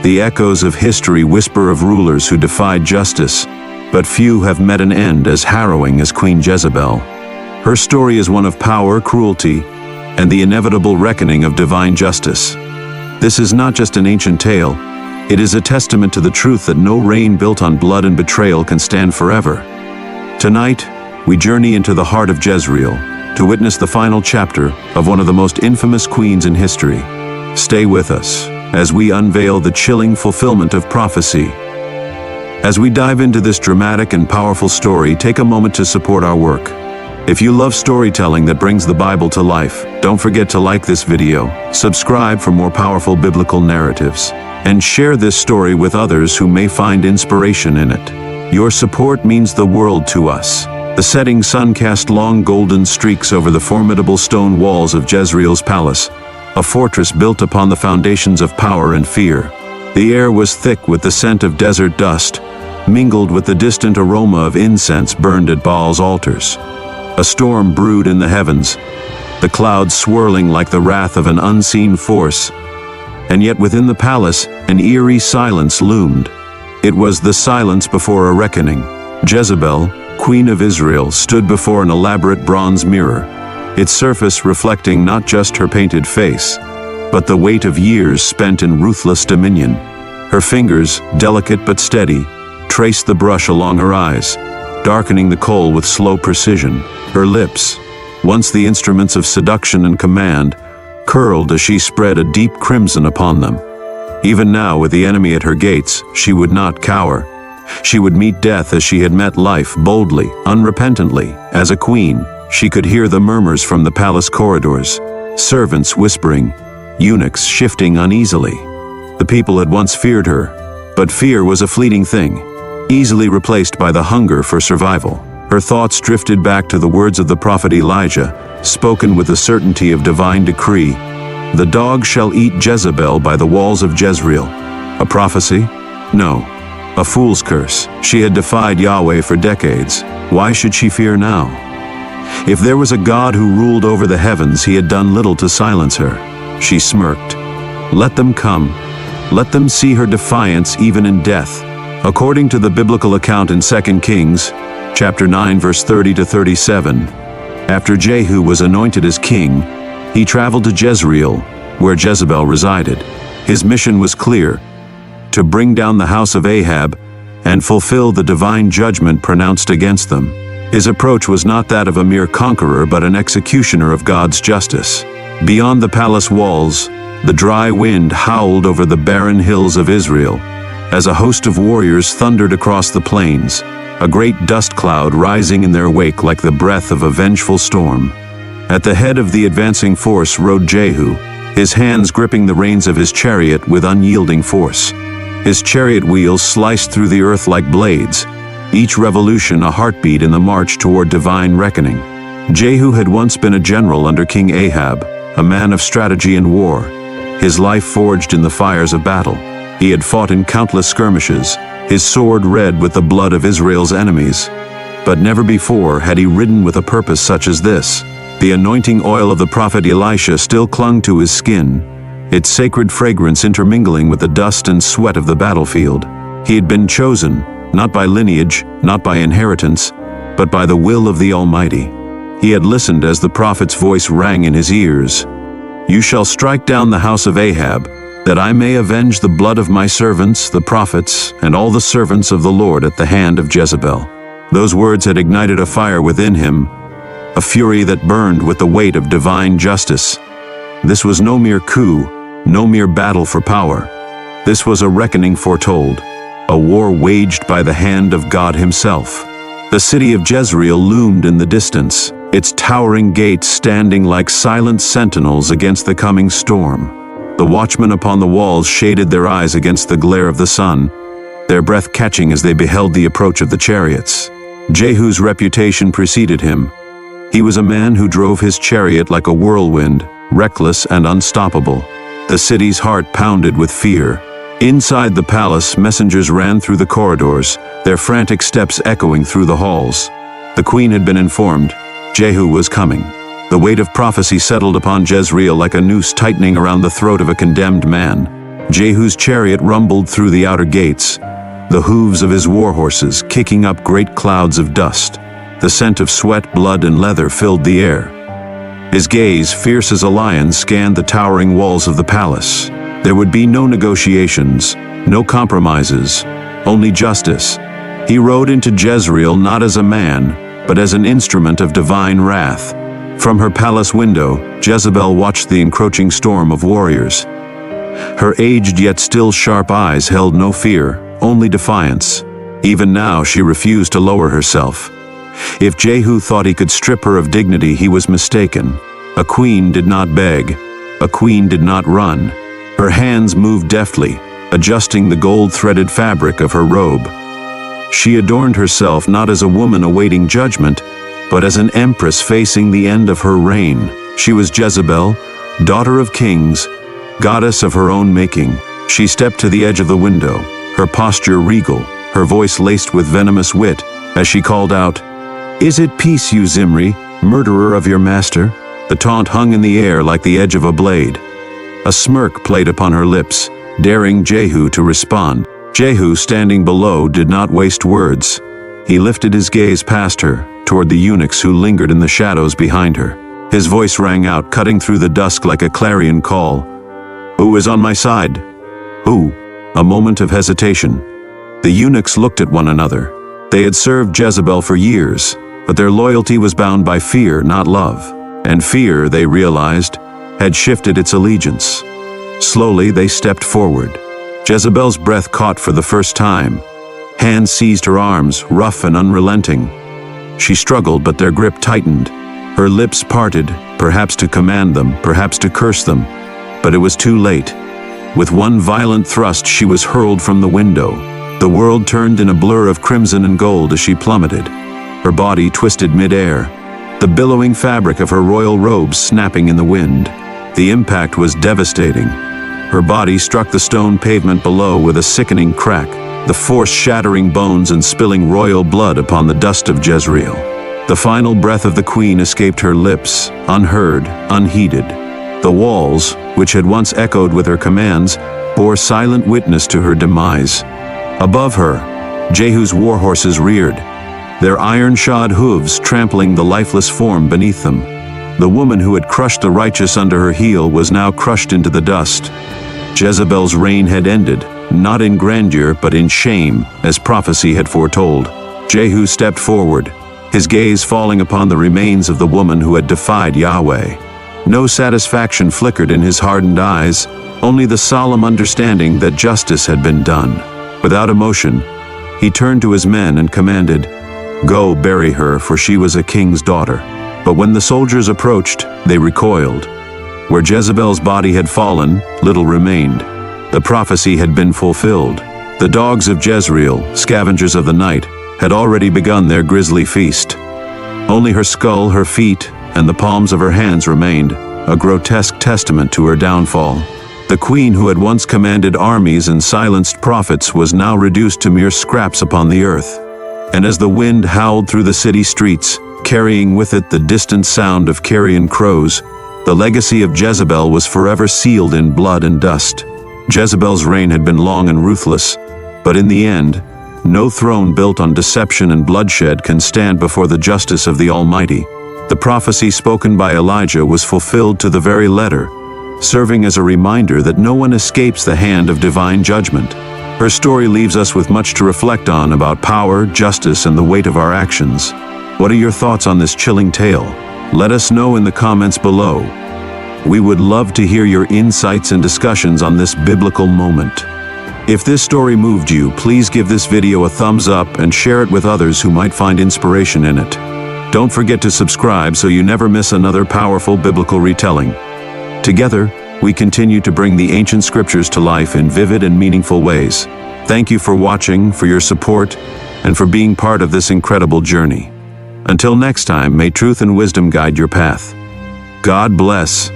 The echoes of history whisper of rulers who defied justice, but few have met an end as harrowing as Queen Jezebel. Her story is one of power, cruelty, and the inevitable reckoning of divine justice. This is not just an ancient tale, it is a testament to the truth that no reign built on blood and betrayal can stand forever. Tonight, we journey into the heart of Jezreel to witness the final chapter of one of the most infamous queens in history. Stay with us as we unveil the chilling fulfillment of prophecy. As we dive into this dramatic and powerful story, take a moment to support our work. If you love storytelling that brings the Bible to life, don't forget to like this video, subscribe for more powerful biblical narratives, and share this story with others who may find inspiration in it. Your support means the world to us. The setting sun cast long golden streaks over the formidable stone walls of Jezreel's palace, a fortress built upon the foundations of power and fear. The air was thick with the scent of desert dust, mingled with the distant aroma of incense burned at Baal's altars. A storm brewed in the heavens, the clouds swirling like the wrath of an unseen force. And yet within the palace, an eerie silence loomed. It was the silence before a reckoning. Jezebel, Queen of Israel, stood before an elaborate bronze mirror, its surface reflecting not just her painted face, but the weight of years spent in ruthless dominion. Her fingers, delicate but steady, traced the brush along her eyes, darkening the kohl with slow precision. Her lips, once the instruments of seduction and command, curled as she spread a deep crimson upon them. Even now, with the enemy at her gates, she would not cower. She would meet death as she had met life, boldly, unrepentantly. As a queen, she could hear the murmurs from the palace corridors, servants whispering, eunuchs shifting uneasily. The people had once feared her, but fear was a fleeting thing, easily replaced by the hunger for survival. Her thoughts drifted back to the words of the prophet Elijah, spoken with the certainty of divine decree. The dog shall eat Jezebel by the walls of Jezreel. A prophecy? No. A fool's curse. She had defied Yahweh for decades. Why should she fear now? If there was a God who ruled over the heavens, he had done little to silence her. She smirked. Let them come. Let them see her defiance even in death. According to the biblical account in 2 Kings, chapter 9, verse 30 to 37, after Jehu was anointed as king, he traveled to Jezreel, where Jezebel resided. His mission was clear: to bring down the house of Ahab and fulfill the divine judgment pronounced against them. His approach was not that of a mere conqueror, but an executioner of God's justice. Beyond the palace walls, the dry wind howled over the barren hills of Israel, as a host of warriors thundered across the plains, a great dust cloud rising in their wake like the breath of a vengeful storm. At the head of the advancing force rode Jehu, his hands gripping the reins of his chariot with unyielding force. His chariot wheels sliced through the earth like blades, each revolution a heartbeat in the march toward divine reckoning. Jehu had once been a general under King Ahab, a man of strategy and war, his life forged in the fires of battle. He had fought in countless skirmishes, his sword red with the blood of Israel's enemies. But never before had he ridden with a purpose such as this. The anointing oil of the prophet Elisha still clung to his skin, its sacred fragrance intermingling with the dust and sweat of the battlefield. He had been chosen, not by lineage, not by inheritance, but by the will of the Almighty. He had listened as the prophet's voice rang in his ears. You shall strike down the house of Ahab, that I may avenge the blood of my servants, the prophets, and all the servants of the Lord at the hand of Jezebel. Those words had ignited a fire within him, a fury that burned with the weight of divine justice. This was no mere coup, no mere battle for power. This was a reckoning foretold, a war waged by the hand of God himself. The city of Jezreel loomed in the distance, its towering gates standing like silent sentinels against the coming storm. The watchmen upon the walls shaded their eyes against the glare of the sun, their breath catching as they beheld the approach of the chariots. Jehu's reputation preceded him. He was a man who drove his chariot like a whirlwind, reckless and unstoppable. The city's heart pounded with fear. Inside the palace, messengers ran through the corridors, their frantic steps echoing through the halls. The queen had been informed. Jehu was coming. The weight of prophecy settled upon Jezreel like a noose tightening around the throat of a condemned man. Jehu's chariot rumbled through the outer gates, the hooves of his war horses kicking up great clouds of dust. The scent of sweat, blood, and leather filled the air. His gaze, fierce as a lion, scanned the towering walls of the palace. There would be no negotiations, no compromises, only justice. He rode into Jezreel not as a man, but as an instrument of divine wrath. From her palace window, Jezebel watched the encroaching storm of warriors. Her aged yet still sharp eyes held no fear, only defiance. Even now she refused to lower herself. If Jehu thought he could strip her of dignity, he was mistaken. A queen did not beg. A queen did not run. Her hands moved deftly, adjusting the gold-threaded fabric of her robe. She adorned herself not as a woman awaiting judgment, but as an empress facing the end of her reign. She was Jezebel, daughter of kings, goddess of her own making. She stepped to the edge of the window, her posture regal, her voice laced with venomous wit, as she called out, "Is it peace, you Zimri, murderer of your master?" The taunt hung in the air like the edge of a blade. A smirk played upon her lips, daring Jehu to respond. Jehu, standing below, did not waste words. He lifted his gaze past her, toward the eunuchs who lingered in the shadows behind her. His voice rang out, cutting through the dusk like a clarion call. "Who is on my side? Who?" A moment of hesitation. The eunuchs looked at one another. They had served Jezebel for years, but their loyalty was bound by fear, not love. And fear, they realized, had shifted its allegiance. Slowly, they stepped forward. Jezebel's breath caught for the first time. Hands seized her arms, rough and unrelenting. She struggled, but their grip tightened. Her lips parted, perhaps to command them, perhaps to curse them. But it was too late. With one violent thrust, she was hurled from the window. The world turned in a blur of crimson and gold as she plummeted. Her body twisted mid-air, the billowing fabric of her royal robes snapping in the wind. The impact was devastating. Her body struck the stone pavement below with a sickening crack, the force shattering bones and spilling royal blood upon the dust of Jezreel. The final breath of the queen escaped her lips, unheard, unheeded. The walls, which had once echoed with her commands, bore silent witness to her demise. Above her, Jehu's war horses reared, their iron-shod hooves trampling the lifeless form beneath them. The woman who had crushed the righteous under her heel was now crushed into the dust. Jezebel's reign had ended, not in grandeur but in shame, as prophecy had foretold. Jehu stepped forward, his gaze falling upon the remains of the woman who had defied Yahweh. No satisfaction flickered in his hardened eyes, only the solemn understanding that justice had been done. Without emotion, he turned to his men and commanded, "Go bury her, for she was a king's daughter." But when the soldiers approached, they recoiled. Where Jezebel's body had fallen, little remained. The prophecy had been fulfilled. The dogs of Jezreel, scavengers of the night, had already begun their grisly feast. Only her skull, her feet, and the palms of her hands remained, a grotesque testament to her downfall. The queen who had once commanded armies and silenced prophets was now reduced to mere scraps upon the earth. And as the wind howled through the city streets, carrying with it the distant sound of carrion crows, the legacy of Jezebel was forever sealed in blood and dust. Jezebel's reign had been long and ruthless, but in the end, no throne built on deception and bloodshed can stand before the justice of the Almighty. The prophecy spoken by Elijah was fulfilled to the very letter, serving as a reminder that no one escapes the hand of divine judgment. Her story leaves us with much to reflect on about power, justice, and the weight of our actions. What are your thoughts on this chilling tale? Let us know in the comments below. We would love to hear your insights and discussions on this biblical moment. If this story moved you, please give this video a thumbs up and share it with others who might find inspiration in it. Don't forget to subscribe so you never miss another powerful biblical retelling. Together, we continue to bring the ancient scriptures to life in vivid and meaningful ways. Thank you for watching, for your support, and for being part of this incredible journey. Until next time, may truth and wisdom guide your path. God bless.